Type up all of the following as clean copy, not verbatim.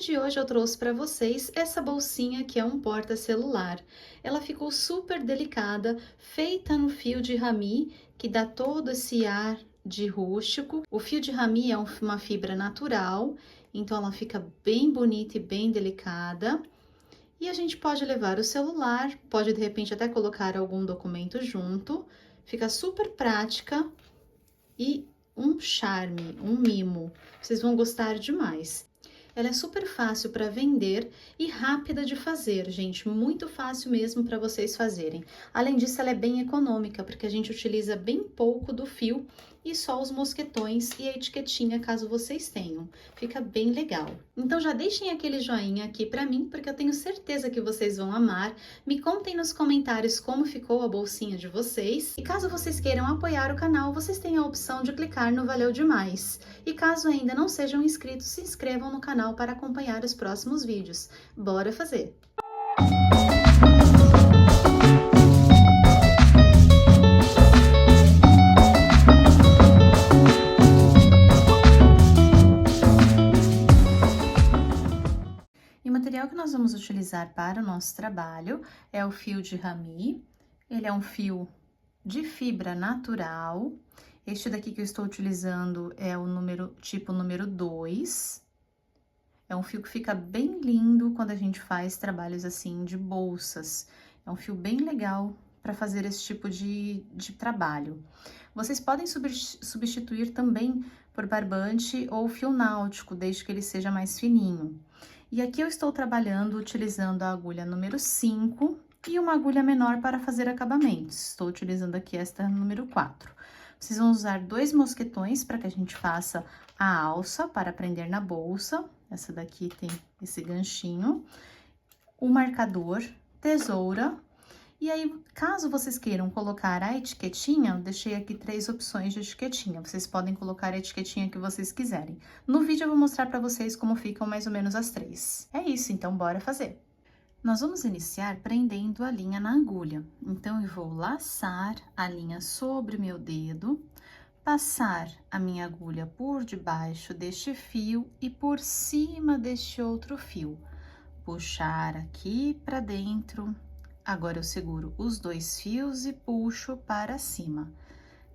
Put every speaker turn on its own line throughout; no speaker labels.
de hoje eu trouxe para vocês essa bolsinha que é um porta-celular. Ela ficou super delicada, feita no fio de rami, que dá todo esse ar de rústico. O fio de rami é uma fibra natural, então ela fica bem bonita e bem delicada. E a gente pode levar o celular, pode de repente até colocar algum documento junto. Fica super prática e um charme, um mimo. Vocês vão gostar demais. Ela é super fácil para vender e rápida de fazer, gente, muito fácil mesmo para vocês fazerem. Além disso, ela é bem econômica, porque a gente utiliza bem pouco do fio e só os mosquetões e a etiquetinha, caso vocês tenham. Fica bem legal. Então já deixem aquele joinha aqui para mim, porque eu tenho certeza que vocês vão amar. Me contem nos comentários como ficou a bolsinha de vocês. E caso vocês queiram apoiar o canal, vocês têm a opção de clicar no Valeu Demais. E caso ainda não sejam inscritos, se inscrevam no canal para acompanhar os próximos vídeos. Bora fazer! E o material que nós vamos utilizar para o nosso trabalho é o fio de rami. Ele é um fio de fibra natural. Este daqui que eu estou utilizando é o tipo número 2. É um fio que fica bem lindo quando a gente faz trabalhos assim de bolsas. É um fio bem legal para fazer esse tipo de trabalho. Vocês podem substituir também por barbante ou fio náutico, desde que ele seja mais fininho. E aqui eu estou trabalhando utilizando a agulha número 5 e uma agulha menor para fazer acabamentos. Estou utilizando aqui esta número 4. Vocês vão usar 2 mosquetões para que a gente faça a alça para prender na bolsa. Essa daqui tem esse ganchinho. O marcador, tesoura. E aí, caso vocês queiram colocar a etiquetinha, eu deixei aqui 3 opções de etiquetinha. Vocês podem colocar a etiquetinha que vocês quiserem. No vídeo eu vou mostrar para vocês como ficam mais ou menos as 3. É isso, então bora fazer! Nós vamos iniciar prendendo a linha na agulha. Então, eu vou laçar a linha sobre o meu dedo, passar a minha agulha por debaixo deste fio e por cima deste outro fio. Puxar aqui para dentro. Agora, eu seguro os 2 fios e puxo para cima.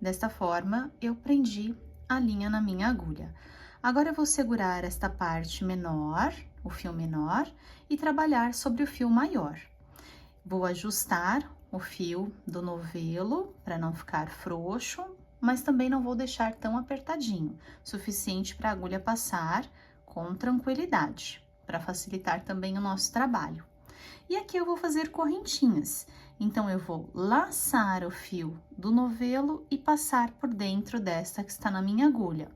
Desta forma, eu prendi a linha na minha agulha. Agora, eu vou segurar esta parte menor, o fio menor, e trabalhar sobre o fio maior. Vou ajustar o fio do novelo para não ficar frouxo, mas também não vou deixar tão apertadinho, suficiente para a agulha passar com tranquilidade, para facilitar também o nosso trabalho. E aqui eu vou fazer correntinhas, então eu vou laçar o fio do novelo e passar por dentro desta que está na minha agulha.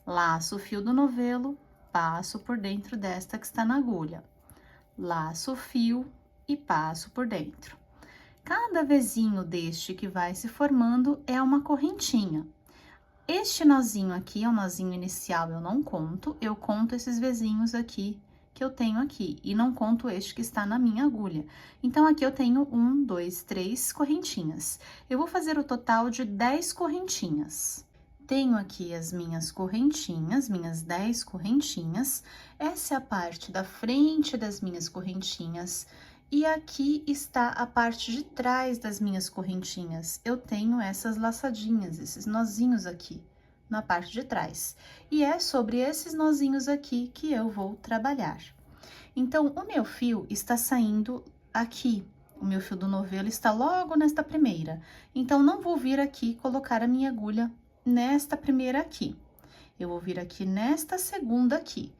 Laço o fio do novelo, passo por dentro desta que está na agulha. Laço o fio e passo por dentro. Cada vezinho deste que vai se formando é uma correntinha. Este nozinho aqui é o nozinho inicial, eu não conto, eu conto esses vezinhos aqui que eu tenho aqui, e não conto este que está na minha agulha. Então, aqui eu tenho 1, 2, 3 correntinhas. Eu vou fazer o total de 10 correntinhas. Tenho aqui as minhas correntinhas, minhas 10 correntinhas. Essa é a parte da frente das minhas correntinhas. E aqui está a parte de trás das minhas correntinhas. Eu tenho essas laçadinhas, esses nozinhos aqui, na parte de trás. E é sobre esses nozinhos aqui que eu vou trabalhar. Então, o meu fio está saindo aqui. O meu fio do novelo está logo nesta primeira. Então, não vou vir aqui colocar a minha agulha nesta primeira aqui. Eu vou vir aqui nesta segunda aqui.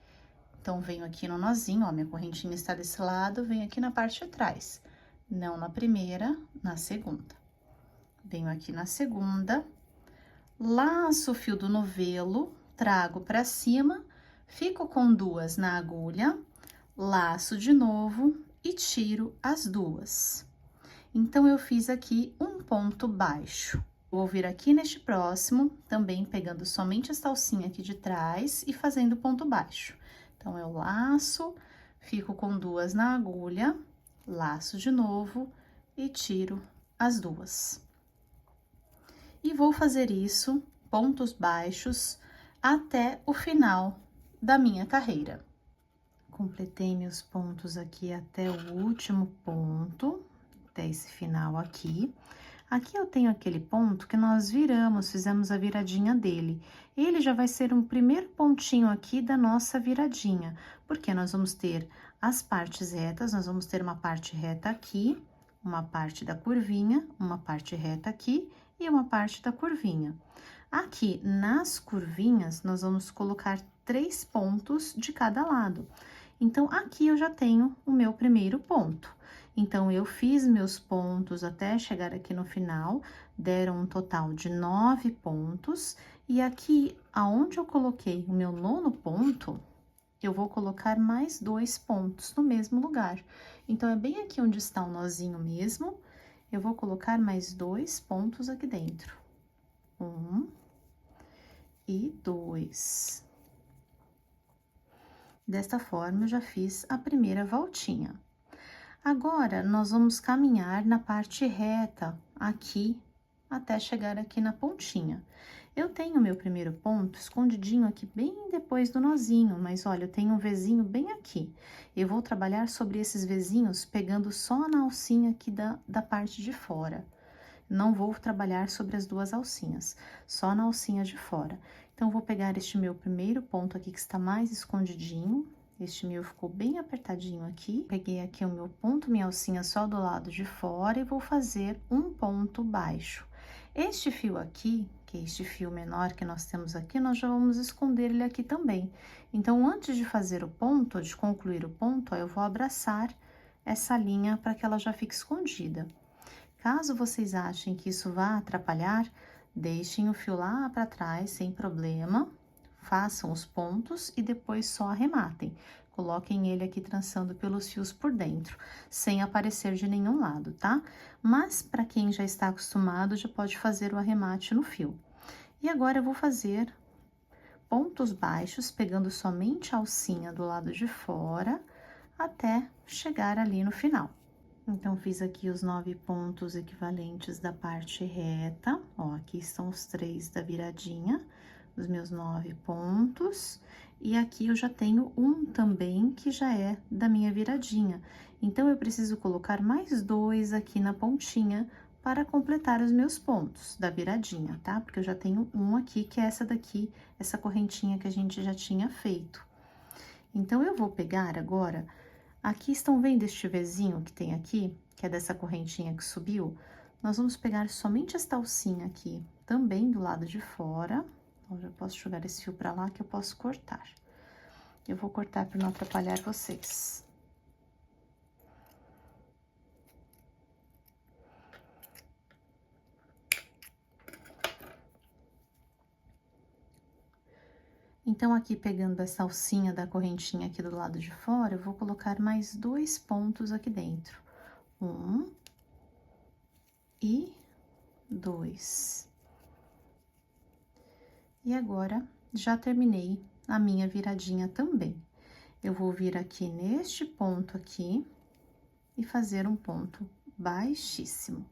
Então, venho aqui no nozinho, ó, minha correntinha está desse lado, venho aqui na parte de trás. Não na primeira, na segunda. Venho aqui na segunda, laço o fio do novelo, trago para cima, fico com 2 na agulha, laço de novo e tiro as 2. Então, eu fiz aqui um ponto baixo. Vou vir aqui neste próximo, também pegando somente essa alcinha aqui de trás e fazendo ponto baixo. Então, eu laço, fico com 2 na agulha, laço de novo e tiro as 2. E vou fazer isso, pontos baixos, até o final da minha carreira. Completei meus pontos aqui até o último ponto, até esse final aqui. Aqui eu tenho aquele ponto que nós viramos, fizemos a viradinha dele. Ele já vai ser um primeiro pontinho aqui da nossa viradinha, porque nós vamos ter as partes retas, nós vamos ter uma parte reta aqui, uma parte da curvinha, uma parte reta aqui e uma parte da curvinha. Aqui, nas curvinhas, nós vamos colocar 3 pontos de cada lado. Então, aqui eu já tenho o meu primeiro ponto. Então, eu fiz meus pontos até chegar aqui no final, deram um total de 9 pontos. E aqui, aonde eu coloquei o meu 9º ponto, eu vou colocar mais 2 pontos no mesmo lugar. Então, é bem aqui onde está o nozinho mesmo, eu vou colocar mais 2 pontos aqui dentro. 1 e 2. Desta forma, eu já fiz a primeira voltinha. Agora, nós vamos caminhar na parte reta, aqui, até chegar aqui na pontinha. Eu tenho meu primeiro ponto escondidinho aqui bem depois do nozinho, mas olha, eu tenho um vezinho bem aqui. Eu vou trabalhar sobre esses vezinhos pegando só na alcinha aqui da parte de fora. Não vou trabalhar sobre as 2 alcinhas, só na alcinha de fora. Então, vou pegar este meu primeiro ponto aqui que está mais escondidinho. Este meu ficou bem apertadinho aqui. Peguei aqui o meu ponto, minha alcinha só do lado de fora e vou fazer um ponto baixo. Este fio aqui, que é este fio menor que nós temos aqui, nós já vamos esconder ele aqui também. Então, antes de fazer o ponto, de concluir o ponto, ó, eu vou abraçar essa linha para que ela já fique escondida. Caso vocês achem que isso vá atrapalhar, deixem o fio lá para trás, sem problema. Façam os pontos e depois só arrematem. Coloquem ele aqui trançando pelos fios por dentro, sem aparecer de nenhum lado, tá? Mas, para quem já está acostumado, já pode fazer o arremate no fio. E agora, eu vou fazer pontos baixos, pegando somente a alcinha do lado de fora, até chegar ali no final. Então, fiz aqui os 9 pontos equivalentes da parte reta. Ó, aqui estão os 3 da viradinha, os meus 9 pontos. E aqui eu já tenho um também, que já é da minha viradinha. Então, eu preciso colocar mais 2 aqui na pontinha para completar os meus pontos da viradinha, tá? Porque eu já tenho um aqui, que é essa daqui, essa correntinha que a gente já tinha feito. Então, eu vou pegar agora... Aqui estão vendo este vezinho que tem aqui, que é dessa correntinha que subiu? Nós vamos pegar somente esta alcinha aqui, também do lado de fora. Eu já posso jogar esse fio pra lá que eu posso cortar. Eu vou cortar para não atrapalhar vocês. Então, aqui pegando essa alcinha da correntinha aqui do lado de fora, eu vou colocar mais 2 pontos aqui dentro. 1 e 2. E agora, já terminei a minha viradinha também. Eu vou vir aqui neste ponto aqui e fazer um ponto baixíssimo.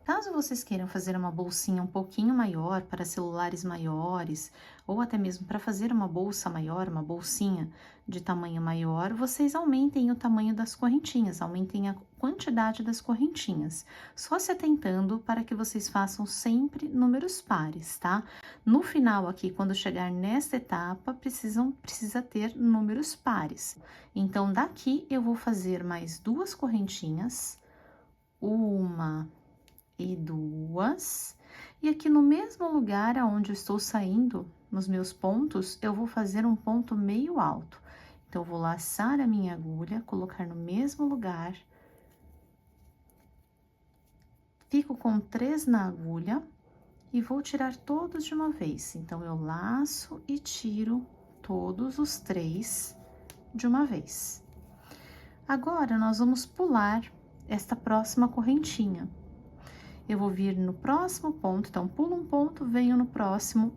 Caso vocês queiram fazer uma bolsinha um pouquinho maior para celulares maiores, ou até mesmo para fazer uma bolsa maior, uma bolsinha de tamanho maior, vocês aumentem o tamanho das correntinhas, aumentem a quantidade das correntinhas. Só se atentando para que vocês façam sempre números pares, tá? No final aqui, quando chegar nesta etapa, precisa ter números pares. Então, daqui eu vou fazer mais 2 correntinhas, uma e 2, e aqui no mesmo lugar aonde eu estou saindo, nos meus pontos, eu vou fazer um ponto meio alto. Então, eu vou laçar a minha agulha, colocar no mesmo lugar, fico com 3 na agulha e vou tirar todos de uma vez. Então, eu laço e tiro todos os 3 de uma vez. Agora, nós vamos pular esta próxima correntinha. Eu vou vir no próximo ponto, então, pulo um ponto, venho no próximo,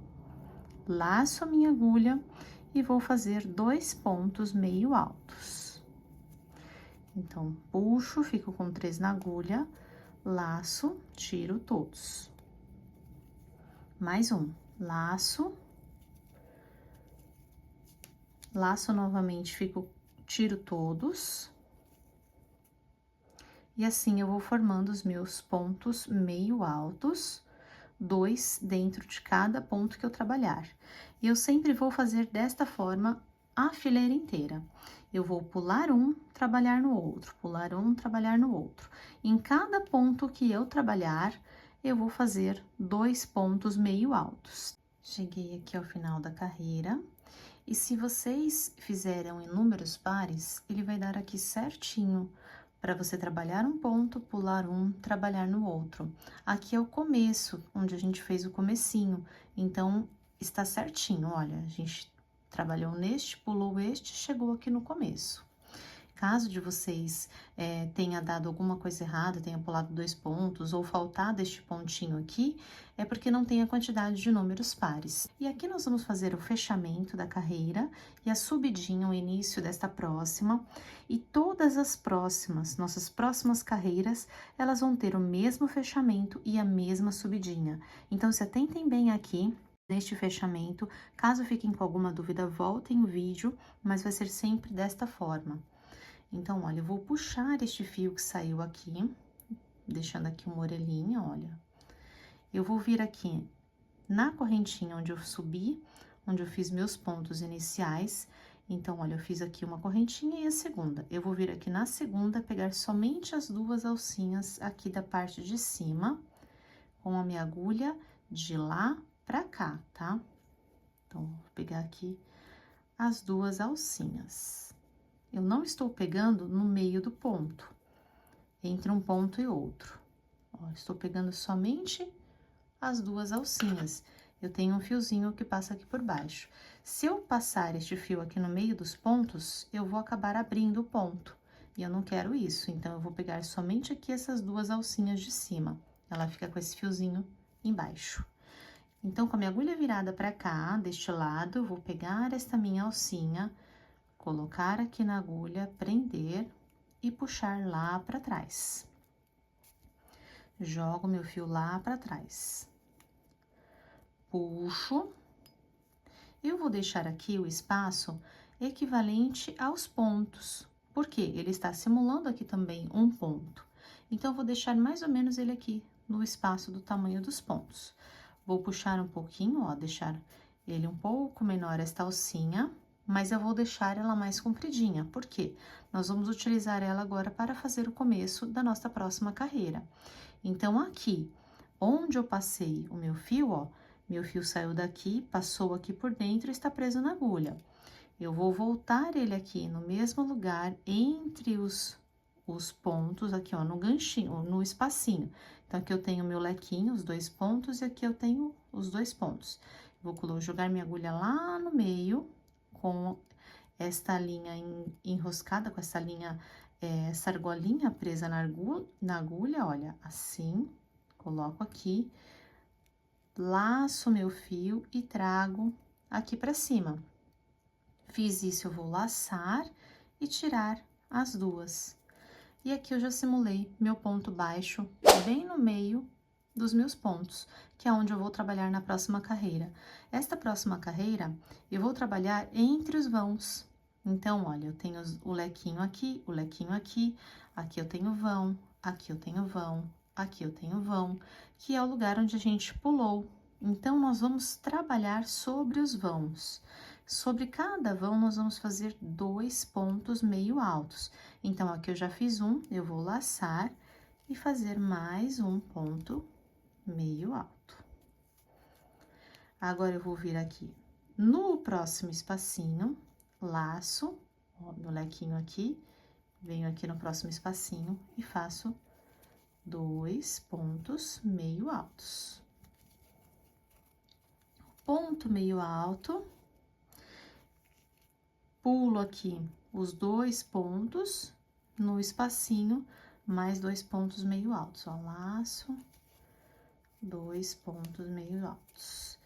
laço a minha agulha e vou fazer 2 pontos meio altos. Então, puxo, fico com 3 na agulha, laço, tiro todos. Mais um, laço, laço novamente, tiro todos. E assim eu vou formando os meus pontos meio altos, 2 dentro de cada ponto que eu trabalhar. E eu sempre vou fazer desta forma a fileira inteira. Eu vou pular um, trabalhar no outro, pular um, trabalhar no outro. Em cada ponto que eu trabalhar, eu vou fazer 2 pontos meio altos. Cheguei aqui ao final da carreira. E se vocês fizeram em números pares, ele vai dar aqui certinho para você trabalhar um ponto, pular um, trabalhar no outro. Aqui é o começo, onde a gente fez o comecinho, então está certinho, olha, a gente trabalhou neste, pulou este, chegou aqui no começo. Caso de vocês tenha dado alguma coisa errada, tenha pulado 2 pontos ou faltado este pontinho aqui, é porque não tem a quantidade de números pares. E aqui nós vamos fazer o fechamento da carreira e a subidinha, o início desta próxima. E todas as próximas, nossas próximas carreiras, elas vão ter o mesmo fechamento e a mesma subidinha. Então, se atentem bem aqui neste fechamento. Caso fiquem com alguma dúvida, voltem o vídeo, mas vai ser sempre desta forma. Então, olha, eu vou puxar este fio que saiu aqui, deixando aqui uma orelhinha, olha. Eu vou vir aqui na correntinha onde eu subi, onde eu fiz meus pontos iniciais. Então, olha, eu fiz aqui uma correntinha e a segunda. Eu vou vir aqui na segunda, pegar somente as 2 alcinhas aqui da parte de cima, com a minha agulha de lá pra cá, tá? Então, vou pegar aqui as 2 alcinhas. Eu não estou pegando no meio do ponto, entre um ponto e outro. Ó, estou pegando somente as 2 alcinhas. Eu tenho um fiozinho que passa aqui por baixo. Se eu passar este fio aqui no meio dos pontos, eu vou acabar abrindo o ponto. E eu não quero isso, então eu vou pegar somente aqui essas 2 alcinhas de cima. Ela fica com esse fiozinho embaixo. Então, com a minha agulha virada pra cá, deste lado, eu vou pegar esta minha alcinha, colocar aqui na agulha, prender e puxar lá pra trás. Jogo meu fio lá pra trás. Puxo. Eu vou deixar aqui o espaço equivalente aos pontos, porque ele está simulando aqui também um ponto. Então, eu vou deixar mais ou menos ele aqui no espaço do tamanho dos pontos. Vou puxar um pouquinho, ó, deixar ele um pouco menor esta alcinha, mas eu vou deixar ela mais compridinha, porque nós vamos utilizar ela agora para fazer o começo da nossa próxima carreira. Então, aqui, onde eu passei o meu fio, ó, meu fio saiu daqui, passou aqui por dentro e está preso na agulha. Eu vou voltar ele aqui no mesmo lugar, entre os pontos, aqui, ó, no ganchinho, no espacinho. Então, aqui eu tenho meu lequinho, os 2 pontos, e aqui eu tenho os 2 pontos. Vou jogar minha agulha lá no meio, com esta linha enroscada, com essa linha, essa argolinha presa na agulha, olha, assim, coloco aqui, laço meu fio e trago aqui pra cima. Fiz isso, eu vou laçar e tirar as 2. E aqui eu já simulei meu ponto baixo bem no meio dos meus pontos, que é onde eu vou trabalhar na próxima carreira. Esta próxima carreira, eu vou trabalhar entre os vãos. Então, olha, eu tenho o lequinho aqui, aqui eu tenho vão, aqui eu tenho vão, aqui eu tenho vão, que é o lugar onde a gente pulou. Então, nós vamos trabalhar sobre os vãos. Sobre cada vão, nós vamos fazer 2 pontos meio altos. Então, aqui eu já fiz um, eu vou laçar e fazer mais um ponto meio alto. Agora, eu vou vir aqui no próximo espacinho, laço, ó, meu lequinho aqui, venho aqui no próximo espacinho e faço 2 pontos meio altos. Ponto meio alto. Pulo aqui os 2 pontos no espacinho, mais 2 pontos meio altos, ó, laço, 2 pontos meio altos.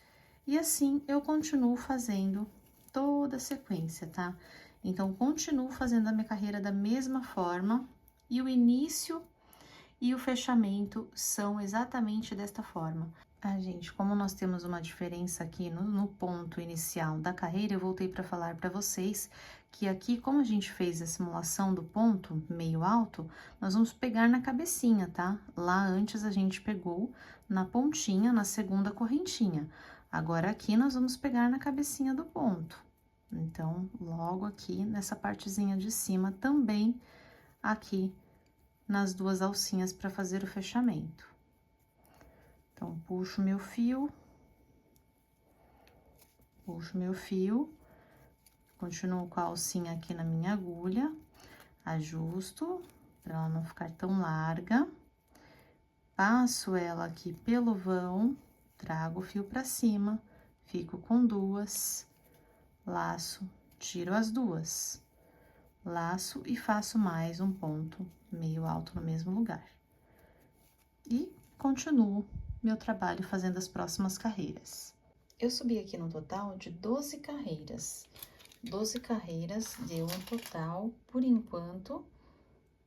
E assim, eu continuo fazendo toda a sequência, tá? Então, continuo fazendo a minha carreira da mesma forma, e o início e o fechamento são exatamente desta forma. Ah, gente, como nós temos uma diferença aqui no ponto inicial da carreira, eu voltei para falar para vocês que aqui, como a gente fez a simulação do ponto meio alto, nós vamos pegar na cabecinha, tá? Lá antes a gente pegou na pontinha, na segunda correntinha. Agora aqui nós vamos pegar na cabecinha do ponto. Então, logo aqui nessa partezinha de cima também aqui nas duas alcinhas para fazer o fechamento. Então, puxo meu fio, continuo com a alcinha aqui na minha agulha, ajusto para ela não ficar tão larga, passo ela aqui pelo vão, trago o fio para cima, fico com duas, laço, tiro as duas, laço e faço mais um ponto meio alto no mesmo lugar. E continuo meu trabalho fazendo as próximas carreiras. Eu subi aqui no total de 12 carreiras. 12 carreiras deu um total, por enquanto,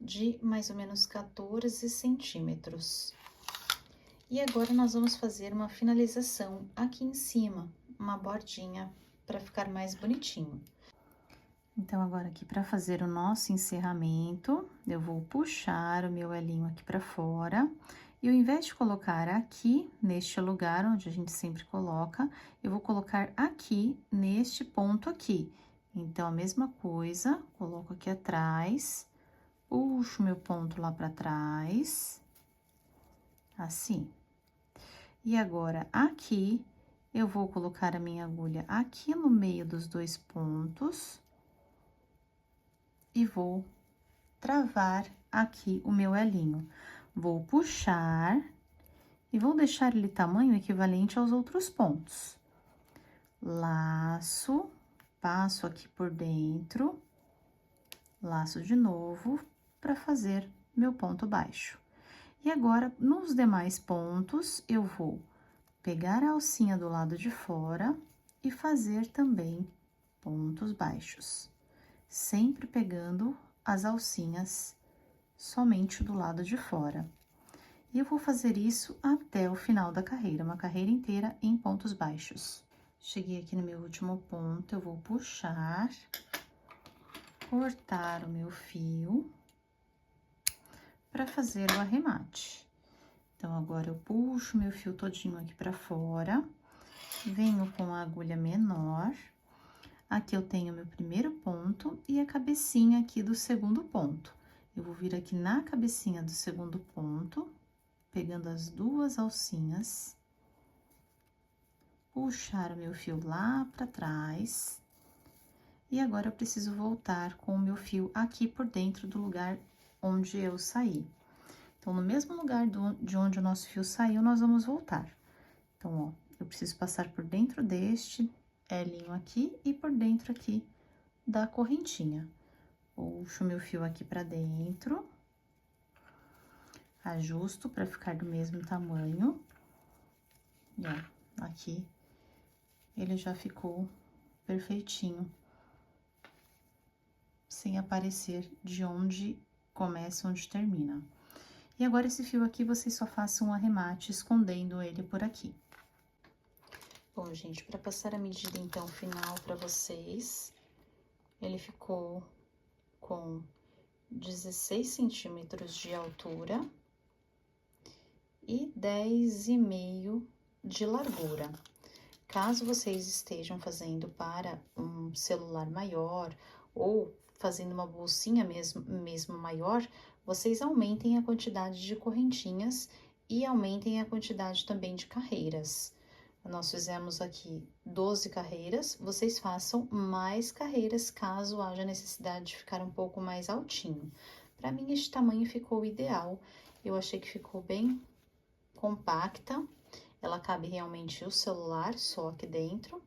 de mais ou menos 14 centímetros. E agora nós vamos fazer uma finalização aqui em cima, uma bordinha para ficar mais bonitinho. Então, agora aqui para fazer o nosso encerramento, eu vou puxar o meu elinho aqui para fora. E ao invés de colocar aqui, neste lugar onde a gente sempre coloca, eu vou colocar aqui, neste ponto aqui. Então, a mesma coisa, coloco aqui atrás, puxo meu ponto lá para trás, assim. E agora, aqui, eu vou colocar a minha agulha aqui no meio dos dois pontos e vou travar aqui o meu elinho. Vou puxar e vou deixar ele tamanho equivalente aos outros pontos. Laço, passo aqui por dentro, laço de novo para fazer meu ponto baixo. E agora, nos demais pontos, eu vou pegar a alcinha do lado de fora e fazer também pontos baixos. Sempre pegando as alcinhas somente do lado de fora. E eu vou fazer isso até o final da carreira, uma carreira inteira em pontos baixos. Cheguei aqui no meu último ponto, eu vou puxar, cortar o meu fio para fazer o arremate. Então, agora eu puxo meu fio todinho aqui para fora, venho com a agulha menor. Aqui eu tenho meu primeiro ponto e a cabecinha aqui do segundo ponto. Eu vou vir aqui na cabecinha do segundo ponto, pegando as duas alcinhas, puxar o meu fio lá para trás. E agora eu preciso voltar com o meu fio aqui por dentro do lugar onde eu saí. Então, no mesmo lugar de onde o nosso fio saiu, nós vamos voltar. Então, ó, eu preciso passar por dentro deste elinho aqui e por dentro aqui da correntinha. Puxo meu fio aqui pra dentro, ajusto pra ficar do mesmo tamanho. E ó, aqui ele já ficou perfeitinho, sem aparecer de onde começa, onde termina. E agora, esse fio aqui, vocês só façam um arremate escondendo ele por aqui. Bom, gente, para passar a medida, então, final para vocês, ele ficou com 16 centímetros de altura e 10,5 de largura. Caso vocês estejam fazendo para um celular maior ou fazendo uma bolsinha mesmo maior, vocês aumentem a quantidade de correntinhas e aumentem a quantidade também de carreiras. Nós fizemos aqui 12 carreiras, vocês façam mais carreiras caso haja necessidade de ficar um pouco mais altinho. Para mim, este tamanho ficou ideal, eu achei que ficou bem compacta, ela cabe realmente o celular só aqui dentro,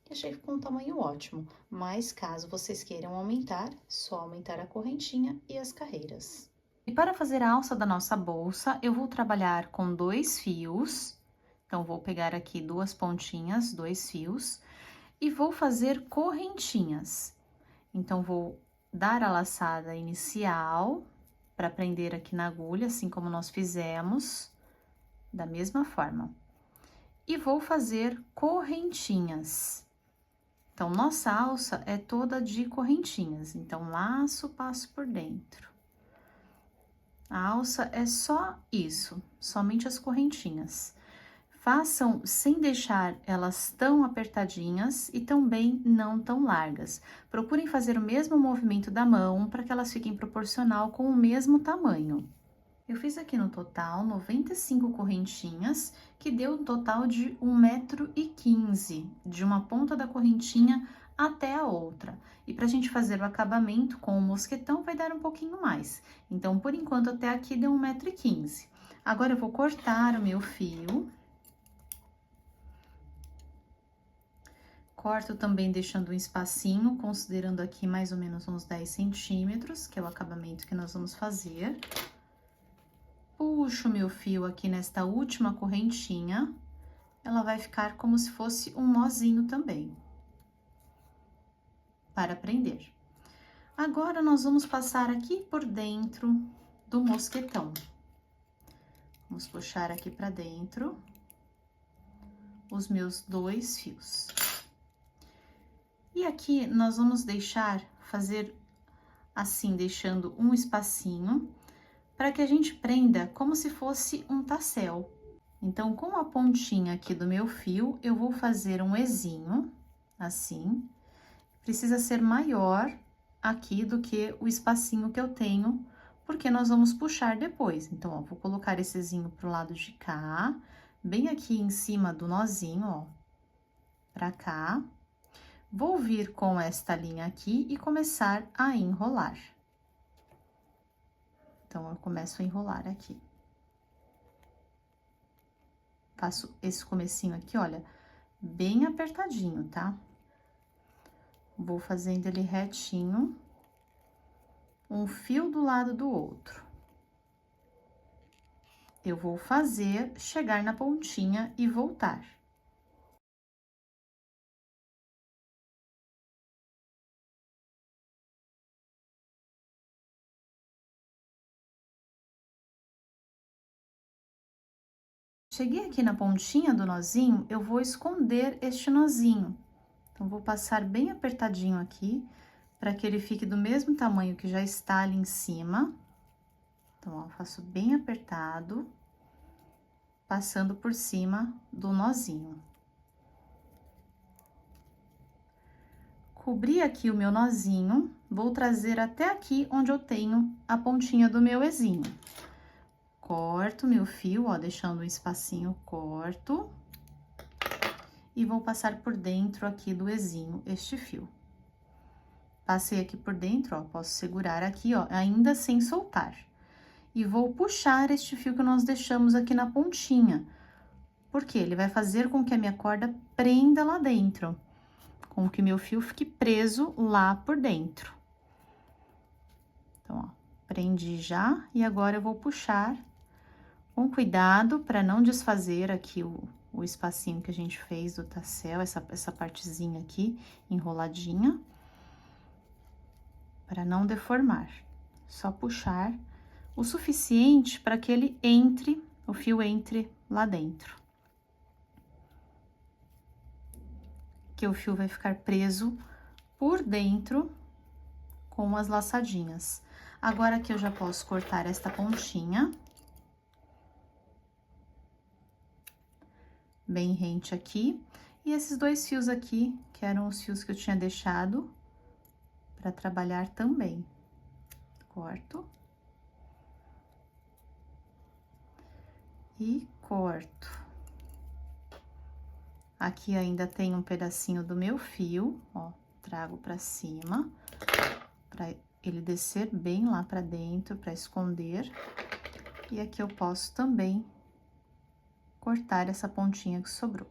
e achei que ficou um tamanho ótimo. Mas caso vocês queiram aumentar, só aumentar a correntinha e as carreiras. E para fazer a alça da nossa bolsa, eu vou trabalhar com 2 fios. Então, vou pegar aqui 2 pontinhas, 2 fios, e vou fazer correntinhas. Então, vou dar a laçada inicial, para prender aqui na agulha, assim como nós fizemos, da mesma forma. E vou fazer correntinhas. Então, nossa alça é toda de correntinhas, então, laço, passo por dentro. A alça é só isso, somente as correntinhas. Façam sem deixar elas tão apertadinhas e também não tão largas. Procurem fazer o mesmo movimento da mão para que elas fiquem proporcional com o mesmo tamanho. Eu fiz aqui no total 95 correntinhas, que deu um total de 1,15 m, de uma ponta da correntinha até a outra. E pra gente fazer o acabamento com o mosquetão vai dar um pouquinho mais. Então, por enquanto, até aqui deu 1,15 m. Agora, eu vou cortar o meu fio. Corto também deixando um espacinho, considerando aqui mais ou menos uns 10 centímetros, que é o acabamento que nós vamos fazer. Puxo meu fio aqui nesta última correntinha, ela vai ficar como se fosse um nozinho também, para prender. Agora, nós vamos passar aqui por dentro do mosquetão. Vamos puxar aqui para dentro os meus 2 fios. E aqui, nós vamos fazer assim, deixando um espacinho, para que a gente prenda como se fosse um tassel. Então, com a pontinha aqui do meu fio, eu vou fazer um ezinho, assim. Precisa ser maior aqui do que o espacinho que eu tenho, porque nós vamos puxar depois. Então, ó, vou colocar esse ezinho pro lado de cá, bem aqui em cima do nozinho, ó, pra cá. Vou vir com esta linha aqui e começar a enrolar. Então, eu começo a enrolar aqui. Faço esse comecinho aqui, olha, bem apertadinho, tá? Vou fazendo ele retinho, um fio do lado do outro. Eu vou fazer, chegar na pontinha e voltar. Cheguei aqui na pontinha do nozinho, eu vou esconder este nozinho. Então, vou passar bem apertadinho aqui, para que ele fique do mesmo tamanho que já está ali em cima. Então, ó, faço bem apertado, passando por cima do nozinho. Cobri aqui o meu nozinho, vou trazer até aqui onde eu tenho a pontinha do meu ezinho. Corto meu fio, ó, deixando um espacinho, corto. E vou passar por dentro aqui do ezinho este fio. Passei aqui por dentro, ó, posso segurar aqui, ó, ainda sem soltar. E vou puxar este fio que nós deixamos aqui na pontinha, porque ele vai fazer com que a minha corda prenda lá dentro, com que meu fio fique preso lá por dentro. Então, ó, prendi já, e agora eu vou puxar com cuidado para não desfazer aqui o espacinho que a gente fez do tassel, essa partezinha aqui enroladinha, para não deformar. Só puxar o suficiente para que ele entre, o fio entre lá dentro. Que o fio vai ficar preso por dentro com as laçadinhas. Agora aqui eu já posso cortar esta pontinha. Bem rente aqui. E esses 2 fios aqui, que eram os fios que eu tinha deixado para trabalhar também. Corto. E corto. Aqui ainda tem um pedacinho do meu fio, ó, trago pra cima, pra ele descer bem lá pra dentro, pra esconder. E aqui eu posso também cortar essa pontinha que sobrou.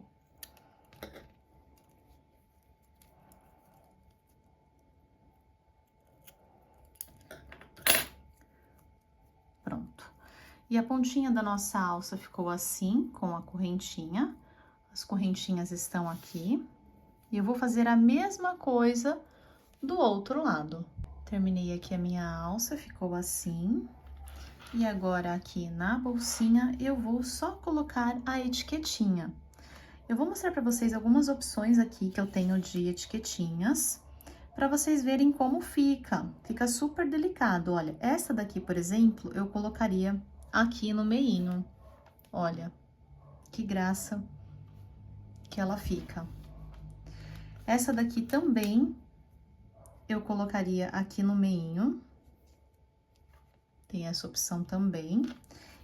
Pronto. E a pontinha da nossa alça ficou assim, com a correntinha. As correntinhas estão aqui. E eu vou fazer a mesma coisa do outro lado. Terminei aqui a minha alça, ficou assim. E agora aqui na bolsinha eu vou só colocar a etiquetinha. Eu vou mostrar para vocês algumas opções aqui que eu tenho de etiquetinhas, para vocês verem como fica. Fica super delicado, olha. Essa daqui, por exemplo, eu colocaria aqui no meinho. Olha, que graça que ela fica. Essa daqui também eu colocaria aqui no meinho. Tem essa opção também.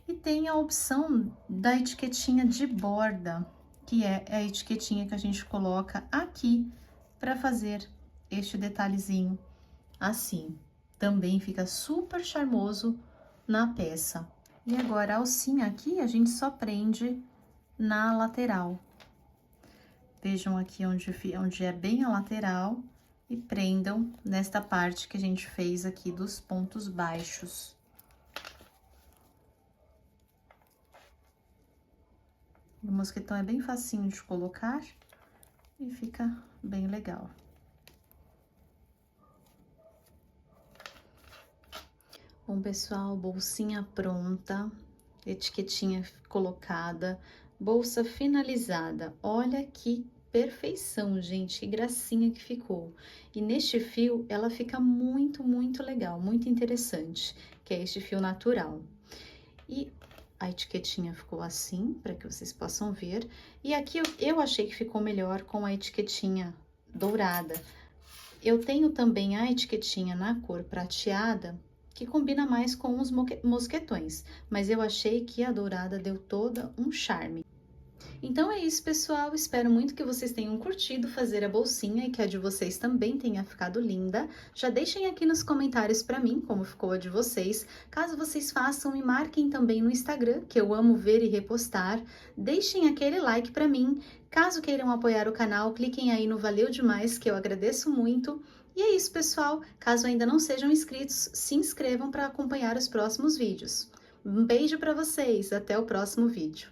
E tem a opção da etiquetinha de borda, que é a etiquetinha que a gente coloca aqui para fazer este detalhezinho assim. Também fica super charmoso na peça. E agora, a alcinha aqui, a gente só prende na lateral. Vejam aqui onde é bem a lateral e prendam nesta parte que a gente fez aqui dos pontos baixos. O mosquetão é bem facinho de colocar e fica bem legal. Bom, pessoal, bolsinha pronta, etiquetinha colocada, bolsa finalizada. Olha que perfeição, gente, que gracinha que ficou. E neste fio, ela fica muito, muito legal, muito interessante, que é este fio natural. E a etiquetinha ficou assim, para que vocês possam ver. E aqui eu achei que ficou melhor com a etiquetinha dourada. Eu tenho também a etiquetinha na cor prateada, que combina mais com os mosquetões, mas eu achei que a dourada deu toda um charme. Então é isso, pessoal, espero muito que vocês tenham curtido fazer a bolsinha e que a de vocês também tenha ficado linda. Já deixem aqui nos comentários para mim como ficou a de vocês. Caso vocês façam, me marquem também no Instagram, que eu amo ver e repostar. Deixem aquele like para mim. Caso queiram apoiar o canal, cliquem aí no Valeu Demais, que eu agradeço muito. E é isso, pessoal. Caso ainda não sejam inscritos, se inscrevam para acompanhar os próximos vídeos. Um beijo para vocês, até o próximo vídeo.